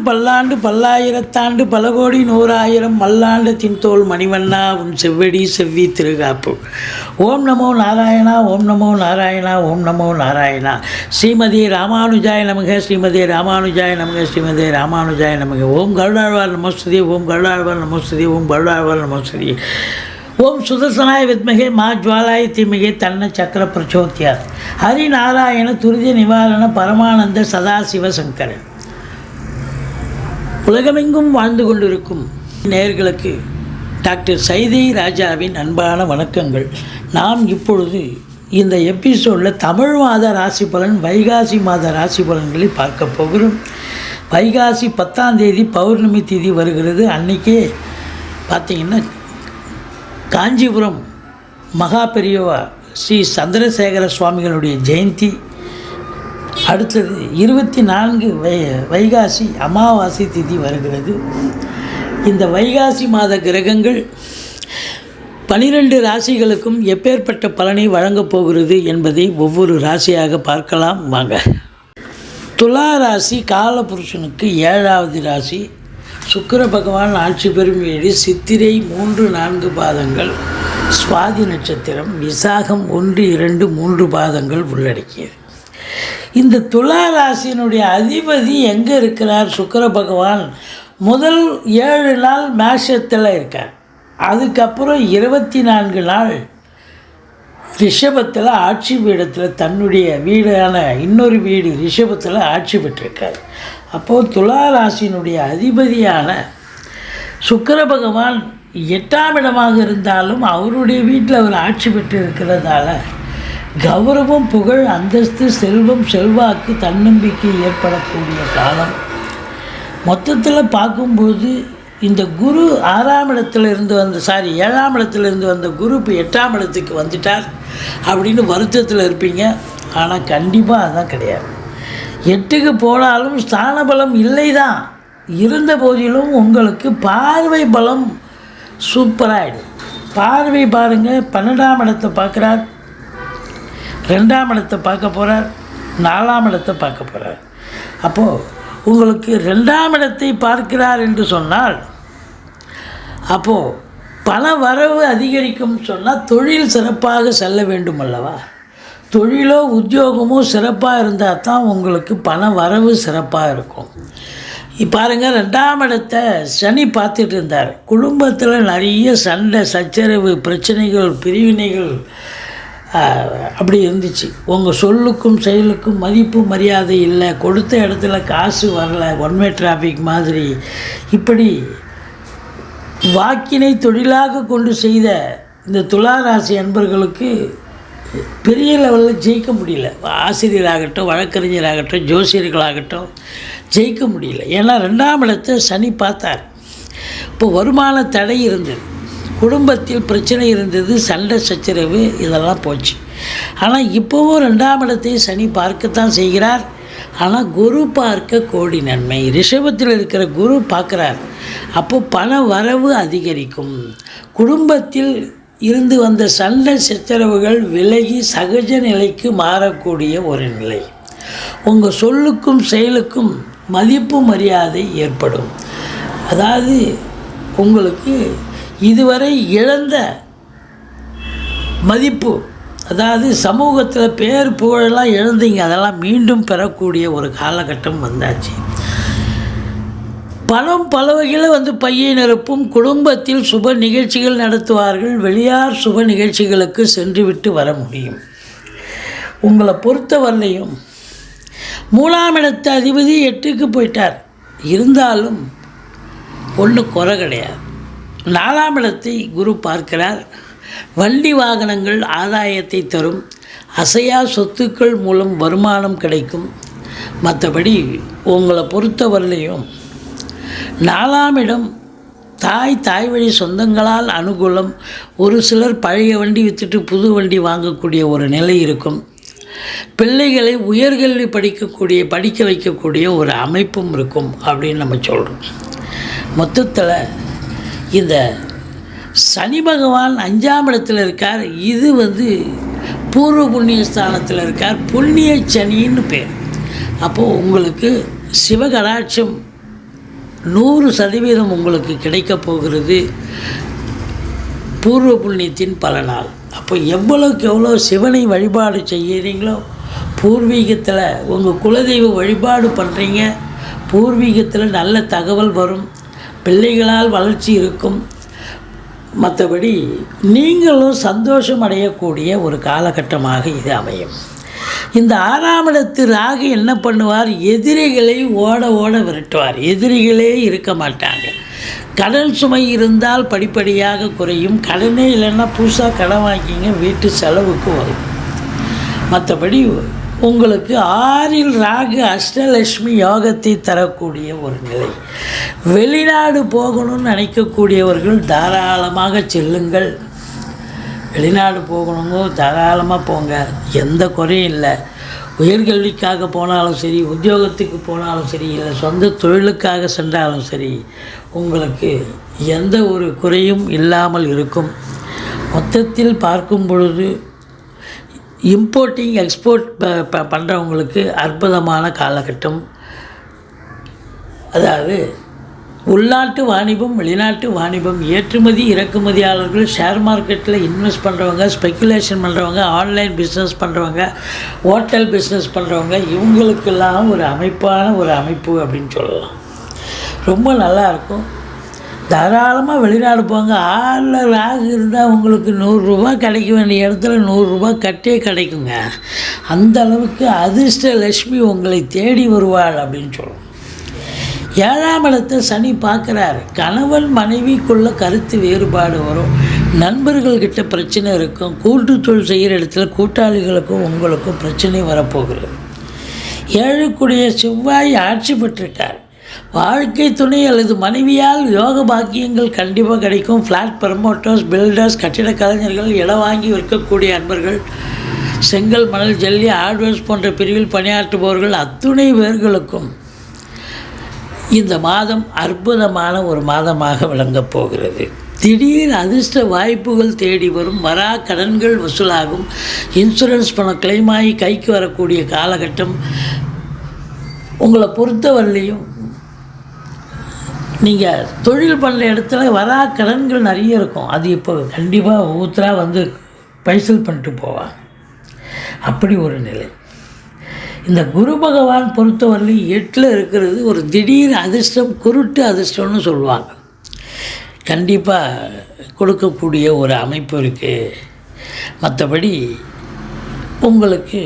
பல்லாண்டு பல்லாயிரத்தாண்டு பல கோடி நூறாயிரம் மல்லாண்டு தின்தோள் மணிவண்ணா உன் செவ்வடி செவ்வி திருகாப்பு. ஓம் நமோ நாராயணா, ஓம் நமோ நாராயணா, ஓம் நமோ நாராயணா. ஸ்ரீமதி ராமானுஜாய நமக, ஸ்ரீமதி ராமானுஜாய நமக, ஸ்ரீமதி ராமானுஜாய நமக. ஓம் கருடாழ்வார் நமஸ்துதி, ஓம் கருடாழ்வார் நமஸ்துதி, ஓம் கருடாழ்வார் நமஸ்துதி. ஓம் சுதர்சனாய வித்மகே மா ஜுவாலாய தீமகே தன்ன சக்கர பிரச்சோத்யாத். ஹரிநாராயண துரித நிவாரண பரமானந்த சதாசிவ சங்கரன். உலகமெங்கும் வாழ்ந்து கொண்டிருக்கும் நேயர்களுக்கு டாக்டர் சைதை ராஜாவின் அன்பான வணக்கங்கள். நாம் இப்பொழுது இந்த எபிசோடில் தமிழ் மாத ராசி பலன், வைகாசி மாத ராசி பலன்களை பார்க்க போகிறோம். வைகாசி 10ஆம் தேதி பௌர்ணமி திதி வருகிறது. அன்றைக்கே பார்த்திங்கன்னா காஞ்சிபுரம் மகா பெரியவா ஸ்ரீ சந்திரசேகர சுவாமிகளுடைய ஜெயந்தி. அடுத்தது 24 வைகாசி அமாவாசை திதி வருகிறது. இந்த வைகாசி மாத கிரகங்கள் 12 ராசிகளுக்கும் எப்பேற்பட்ட பலனை வழங்கப் போகிறது என்பதை ஒவ்வொரு ராசியாக பார்க்கலாம் வாங்க. துலா ராசி காலபுருஷனுக்கு 7வது ராசி. சுக்கிர பகவான் ஆட்சி பெறும் வீடு சித்திரை 3-4 பாதங்கள், சுவாதி நட்சத்திரம், விசாகம் 1-2 3 பாதங்கள் உள்ளடக்கியது. இந்த துலா ராசியினுடைய அதிபதி எங்கே இருக்கிறார்? சுக்கிர பகவான் முதல் 7 நாள் மேஷத்தில் இருக்கார். அதுக்கப்புறம் 24 நாள் ரிஷபத்தில் ஆட்சி பீடத்தில் தன்னுடைய வீடான இன்னொரு வீடு ரிஷபத்தில் ஆட்சி பெற்றிருக்கார். அப்போது துலா ராசியினுடைய அதிபதியான சுக்கிர பகவான் 8ஆம் இடமாக இருந்தாலும் அவருடைய வீட்டில் அவர் ஆட்சி பெற்று இருக்கிறதால கௌரவம், புகழ், அந்தஸ்து, செல்வம், செல்வாக்கு, தன்னம்பிக்கை ஏற்படக்கூடிய காலம். மொத்தத்தில் பார்க்கும்போது இந்த குரு 6ஆம் இடத்துல இருந்து 7ஆம் இடத்துல இருந்து வந்த குரு இப்போ 8ஆம் இடத்துக்கு வந்துட்டார் அப்படின்னு வருத்தத்தில் இருப்பீங்க. ஆனால் கண்டிப்பாக அதுதான் கிடையாது. 8க்கு போனாலும் ஸ்தான பலம் இல்லை தான், இருந்த போதிலும் உங்களுக்கு பார்வை பலம் சூப்பராகிடும். பார்வை பாருங்கள், 12ஆம் இடத்தை பார்க்குறார், 2ஆம் இடத்தை பார்க்க போகிறார், 4ஆம் இடத்தை பார்க்க போகிறார். அப்போது உங்களுக்கு 2ஆம் இடத்தை பார்க்கிறார் என்று சொன்னால் அப்போது பண வரவு அதிகரிக்கும் சொன்னால் தொழில் சிறப்பாக செல்ல வேண்டும் அல்லவா? தொழிலோ உத்தியோகமோ சிறப்பாக இருந்தால் தான் உங்களுக்கு பண வரவு சிறப்பாக இருக்கும். பாருங்கள், 2ஆம் இடத்தை சனி பார்த்துட்டு இருந்தார். குடும்பத்தில் நிறைய சண்டை, சச்சரவு, பிரச்சனைகள், பிரிவினைகள் அப்படி இருந்துச்சு. உங்கள் சொல்லுக்கும் செயலுக்கும் மதிப்பு மரியாதை இல்லை, கொடுத்த இடத்துல காசு வரலை, ஒன்வே டிராஃபிக் மாதிரி. இப்படி வாக்கினை தொழிலாக கொண்டு செய்த இந்த துளாராசி அன்பர்களுக்கு பெரிய லெவலில் ஜெயிக்க முடியல. ஆசிரியராகட்டும், வழக்கறிஞராகட்டும், ஜோசியர்களாகட்டும் ஜெயிக்க முடியல. ஏன்னா 2ஆம் இடத்தை சனி பார்த்தார். இப்போ வருமான தடை இருந்தது, குடும்பத்தில் பிரச்சனை இருந்தது, சண்டை சச்சரவு இதெல்லாம் போச்சு. ஆனால் இப்போவும் 2ஆம் இடத்தை சனி பார்க்கத்தான் செய்கிறார். ஆனால் குரு பார்க்க கோடி நன்மை. ரிஷபத்தில் இருக்கிற குரு பார்க்குறார். அப்போது பண வரவு அதிகரிக்கும். குடும்பத்தில் இருந்து வந்த சண்டை சச்சரவுகள் விலகி சகஜ நிலைக்கு மாறக்கூடிய ஒரு நிலை. உங்கள் சொல்லுக்கும் செயலுக்கும் மதிப்பு மரியாதை ஏற்படும். அதாவது உங்களுக்கு இதுவரை இழந்த மதிப்பு, அதாவது சமூகத்தில் பேர் புகழெல்லாம் இழந்தீங்க, அதெல்லாம் மீண்டும் பெறக்கூடிய ஒரு காலகட்டம் வந்தாச்சு. பணம் பல வகையில் பையை நிரப்பும். குடும்பத்தில் சுப நிகழ்ச்சிகள் நடத்துவார்கள். வெளியார் சுப நிகழ்ச்சிகளுக்கு சென்றுவிட்டு வர முடியும். உங்களை பொறுத்தவரையும் 3ஆம் இடத்து அதிபதி 8க்கு போயிட்டார். இருந்தாலும் ஒன்றும் குறை கிடையாது. 4ஆம் இடத்தை குரு பார்க்கிறார். வண்டி வாகனங்கள் ஆதாயத்தை தரும். அசையா சொத்துக்கள் மூலம் வருமானம் கிடைக்கும். மற்றபடி உங்களை பொறுத்தவரையிலையும் 4ஆம் இடம் தாய் வழி சொந்தங்களால் அனுகூலம். ஒரு சிலர் பழைய வண்டி விற்றுட்டு புது வண்டி வாங்கக்கூடிய ஒரு நிலை இருக்கும். பிள்ளைகளை உயர்கல்வி படிக்க வைக்கக்கூடிய ஒரு அமைப்பும் இருக்கும் அப்படின்னு நம்ம சொல்கிறோம். மொத்தத்தில் இந்த சனி பகவான் 5ஆம் இடத்தில் இருக்கார். இது பூர்வ புண்ணிய ஸ்தானத்தில் இருக்கார். புண்ணிய சனின்னு பேர். அப்போது உங்களுக்கு சிவகடாட்சம் 100% உங்களுக்கு கிடைக்கப் போகிறது பூர்வ புண்ணியத்தின் பலனால். அப்போ எவ்வளோக்கு எவ்வளோ சிவனை வழிபாடு செய்கிறீங்களோ, பூர்வீகத்தில் உங்கள் குலதெய்வ வழிபாடு பண்ணுறீங்க, பூர்வீகத்தில் நல்ல தகவல் வரும், பிள்ளைகளால் வளர்ச்சி இருக்கும். மற்றபடி நீங்களும் சந்தோஷம் அடையக்கூடிய ஒரு காலகட்டமாக இது அமையும். இந்த 6ஆம் இடத்து ராகு என்ன பண்ணுவார்? எதிரிகளை ஓட ஓட விரட்டுவார். எதிரிகளே இருக்க மாட்டாங்க. கடன் சுமை இருந்தால் படிப்படியாக குறையும். கடனே இல்லைன்னா புதுசாக கடன் வாங்கிங்க, வீட்டு செலவுக்கு வரும். மற்றபடி உங்களுக்கு 6இல் ராகு அஷ்டலட்சுமி யோகத்தை தரக்கூடிய ஒரு நிலை. வெளிநாடு போகணும்னு நினைக்கக்கூடியவர்கள் தாராளமாக செல்லுங்கள். வெளிநாடு போகணுங்க, தாராளமாக போங்க, எந்த குறையும் இல்லை. உயர்கல்விக்காக போனாலும் சரி, உத்தியோகத்துக்கு போனாலும் சரி, இல்லை சொந்த தொழிலுக்காக சென்றாலும் சரி, உங்களுக்கு எந்த ஒரு குறையும் இல்லாமல் இருக்கும். மொத்தத்தில் பார்க்கும் பொழுது இம்போர்ட்டிங் எக்ஸ்போர்ட் பண்ணுறவங்களுக்கு அற்புதமான காலகட்டம். அதாவது உள்நாட்டு வாணிபம், வெளிநாட்டு வாணிபம், ஏற்றுமதி இறக்குமதியாளர்கள், ஷேர் மார்க்கெட்டில் இன்வெஸ்ட் பண்ணுறவங்க, ஸ்பெக்குலேஷன் பண்ணுறவங்க, ஆன்லைன் பிஸ்னஸ் பண்ணுறவங்க, ஹோட்டல் பிஸ்னஸ் பண்ணுறவங்க, இவங்களுக்கெல்லாம் ஒரு அமைப்பு அப்படின்னு சொல்லலாம். ரொம்ப நல்லாயிருக்கும். தாராளமாக வெளிநாடு போங்க. 6ல் ராகு இருந்தால் உங்களுக்கு 100 ரூபா கிடைக்க வேண்டிய இடத்துல 100 ரூபா கட்டே கிடைக்குங்க. அந்த அளவுக்கு அதிர்ஷ்ட லட்சுமி உங்களை தேடி வருவாள் அப்படின்னு சொல்லுவோம். 7ஆம் இடத்தை சனி பார்க்குறாரு. கணவன் மனைவிக்குள்ள கருத்து வேறுபாடு வரும். நண்பர்கள்கிட்ட பிரச்சனை இருக்கும். கூட்டு தொழில் செய்கிற இடத்துல கூட்டாளிகளுக்கும் உங்களுக்கும் பிரச்சனை வரப்போகிறது. 7க்குடைய செவ்வாய் ஆட்சி பெற்றிருக்கார். வாழ்க்கை துணை அல்லது மனைவியால் யோக பாக்கியங்கள் கண்டிப்பாக கிடைக்கும். ஃப்ளாட் ப்ரமோட்டர்ஸ், பில்டர்ஸ், கட்டிட கலைஞர்கள், இடம் வாங்கி விற்கக்கூடிய அன்பர்கள், செங்கல், மணல், ஜல்லி, ஹார்ட்வேர்ஸ் போன்ற பிரிவில் பணியாற்றுபவர்கள் அத்துணை பேர்களுக்கும் இந்த மாதம் அற்புதமான ஒரு மாதமாக விளங்கப் போகிறது. திடீர் அதிர்ஷ்ட வாய்ப்புகள் தேடி வரும். வரா கடன்கள் வசூலாகும். இன்சூரன்ஸ் பணம் கிளைம் ஆகி கைக்கு வரக்கூடிய காலகட்டம். உங்களை பொறுத்தவரையிலையும் நீங்கள் தொழில் பண்ணுற இடத்துல வரா கடன்கள் நிறைய இருக்கும். அது இப்போ கண்டிப்பாக ஊத்தராக வந்து பைசல் பண்ணிட்டு போவாங்க. அப்படி ஒரு நிலை. இந்த குரு பகவான் பொறுத்தவரையிலும் 8ல் இருக்கிறது ஒரு திடீர் அதிர்ஷ்டம், குருட்டு அதிர்ஷ்டம்னு சொல்லுவாங்க. கண்டிப்பாக கொடுக்கக்கூடிய ஒரு அமைப்பு இருக்குது. மற்றபடி உங்களுக்கு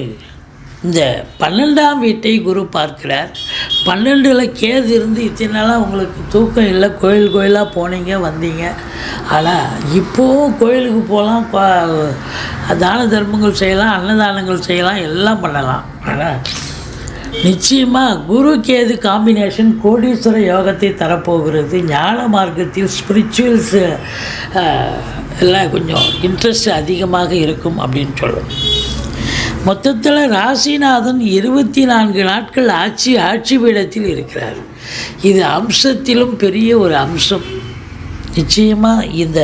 இந்த 12ஆம் வீட்டை குரு பார்க்கிறார். 12ல் கேது இருந்து இத்தனை நாளாக உங்களுக்கு தூக்கம் இல்லை. கோயிலாக போனீங்க வந்தீங்க. ஆனால் இப்போவும் கோயிலுக்கு போகலாம், தான தர்மங்கள் செய்யலாம், அன்னதானங்கள் செய்யலாம், எல்லாம் பண்ணலாம். ஆனால் நிச்சயமாக குரு கேது காம்பினேஷன் கோடீஸ்வர யோகத்தை தரப்போகிறது. ஞான மார்க்கத்தில் ஸ்பிரிச்சுவல்ஸ் எல்லாம் கொஞ்சம் இன்ட்ரெஸ்ட் அதிகமாக இருக்கும் அப்படின்னு சொல்லணும். மொத்தத்தில் ராசிநாதன் 24 நாட்கள் ஆட்சி பீடத்தில் இருக்கிறார். இது அம்சத்திலும் பெரிய ஒரு அம்சம். நிச்சயமாக இந்த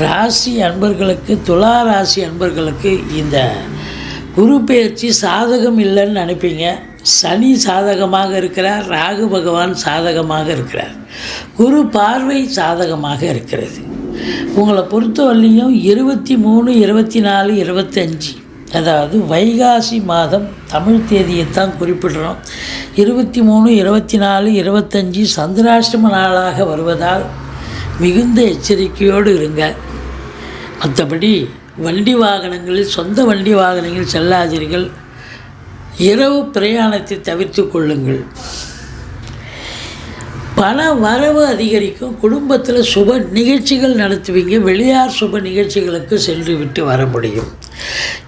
ராசி அன்பர்களுக்கு, துலா ராசி அன்பர்களுக்கு இந்த குரு பெயர்ச்சி சாதகம் இல்லைன்னு நினைப்பீங்க. சனி சாதகமாக இருக்கிறார், ராகு பகவான் சாதகமாக இருக்கிறார், குரு பார்வை சாதகமாக இருக்கிறது. உங்களை பொறுத்தவரையிலையும் 23, 24, 25 அதாவது வைகாசி மாதம் தமிழ் தேதியைத்தான் குறிப்பிடுறோம். 23, 24, 25 சந்திராஷ்டம நாளாக வருவதால் மிகுந்த எச்சரிக்கையோடு இருங்க. மற்றபடி வண்டி வாகனங்களில், சொந்த வண்டி வாகனங்கள் செல்லாதீர்கள். இரவு பிரயாணத்தை தவிர்த்து கொள்ளுங்கள். பண வரவு அதிகரிக்கும். குடும்பத்தில் சுப நிகழ்ச்சிகள் நடத்துவீங்க. வெளியார் சுப நிகழ்ச்சிகளுக்கு சென்று விட்டு வர முடியும்.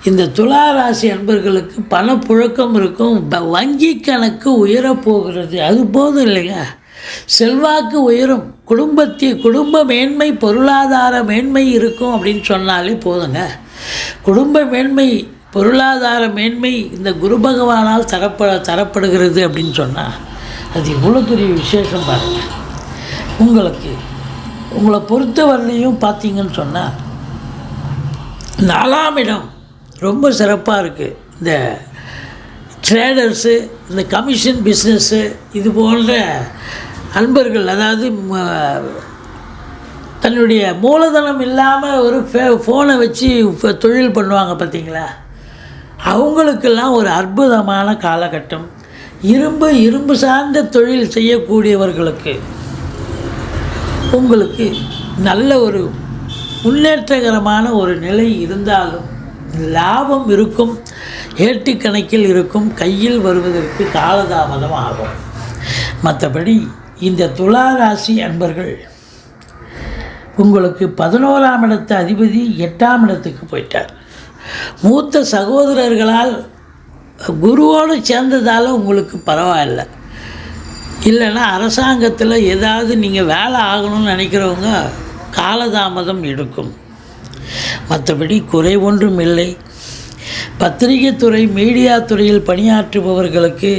இந்த துலா ராசி அன்பர்களுக்கு பணப்புழக்கம் இருக்கும். வங்கி கணக்கு உயரப்போகிறது. அது போதும் இல்லைங்க, செல்வாக்கு உயரும். குடும்ப மேன்மை, பொருளாதார மேன்மை இருக்கும் அப்படின்னு சொன்னாலே போதுங்க. குடும்ப மேன்மை, பொருளாதார மேன்மை இந்த குரு பகவானால் தரப்படுகிறது அப்படின்னு சொன்னால் அது இவ்வளோ பெரிய விசேஷம் பாருங்கள். உங்களை பொறுத்தவரையிலையும் பார்த்தீங்கன்னு சொன்னால் 4ஆம் இடம் ரொம்ப சிறப்பாக இருக்குது. இந்த ட்ரேடர்ஸு, இந்த கமிஷன் பிஸ்னஸ்ஸு, இது போன்ற அன்பர்கள், அதாவது தன்னுடைய மூலதனம் இல்லாமல் ஒரு ஃபோனை வச்சு தொழில் பண்ணுவாங்க பார்த்தீங்களா, அவங்களுக்கெல்லாம் ஒரு அற்புதமான காலகட்டம். இரும்பு சார்ந்த தொழில் செய்யக்கூடியவர்களுக்கு உங்களுக்கு நல்ல ஒரு முன்னேற்றகரமான ஒரு நிலை இருந்தாலும் லாபம் இருக்கும், ஏட்டு கணக்கில் இருக்கும், கையில் வருவதற்கு காலதாமதம் ஆகும். மற்றபடி இந்த துலா ராசி அன்பர்கள் உங்களுக்கு 11ஆம் இடத்து அதிபதி 8ஆம் இடத்துக்கு போயிட்டார். மூத்த சகோதரர்களால் குருவோடு சேர்ந்ததால் உங்களுக்கு பரவாயில்லை. இல்லைன்னா அரசாங்கத்தில் ஏதாவது நீங்கள் வேலை ஆகணும்னு நினைக்கிறவங்க காலதாமதம் எடுக்கும். மற்றபடி குறை ஒன்றும் இல்லை. பத்திரிகை துறை, மீடியா துறையில் பணியாற்றுபவர்களுக்கு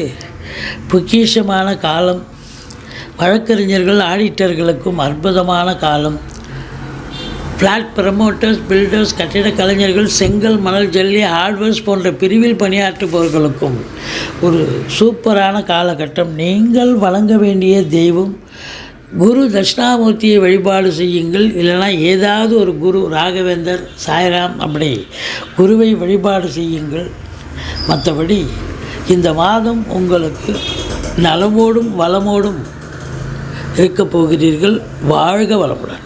பொக்கிஷமான காலம். வழக்கறிஞர்கள், ஆடிட்டர்களுக்கும் அற்புதமான காலம். ஃப்ளாட் ப்ரமோட்டர்ஸ், பில்டர்ஸ், கட்டிடக் கலைஞர்கள், செங்கல், மணல், ஜல்லி, ஹார்ட்வேர்ஸ் போன்ற பிரிவில் பணியாற்றுபவர்களுக்கும் ஒரு சூப்பரான காலகட்டம். நீங்கள் வழங்க வேண்டிய தெய்வம் குரு தட்சிணாமூர்த்தியை வழிபாடு செய்யுங்கள். இல்லைனா ஏதாவது ஒரு குரு, ராகவேந்தர், சாய்ராம், அப்படி குருவை வழிபாடு செய்யுங்கள். மற்றபடி இந்த மாதம் உங்களுக்கு நலமோடும் வளமோடும் இருக்கப் போகிறீர்கள். வாழ்க வளமுடன்.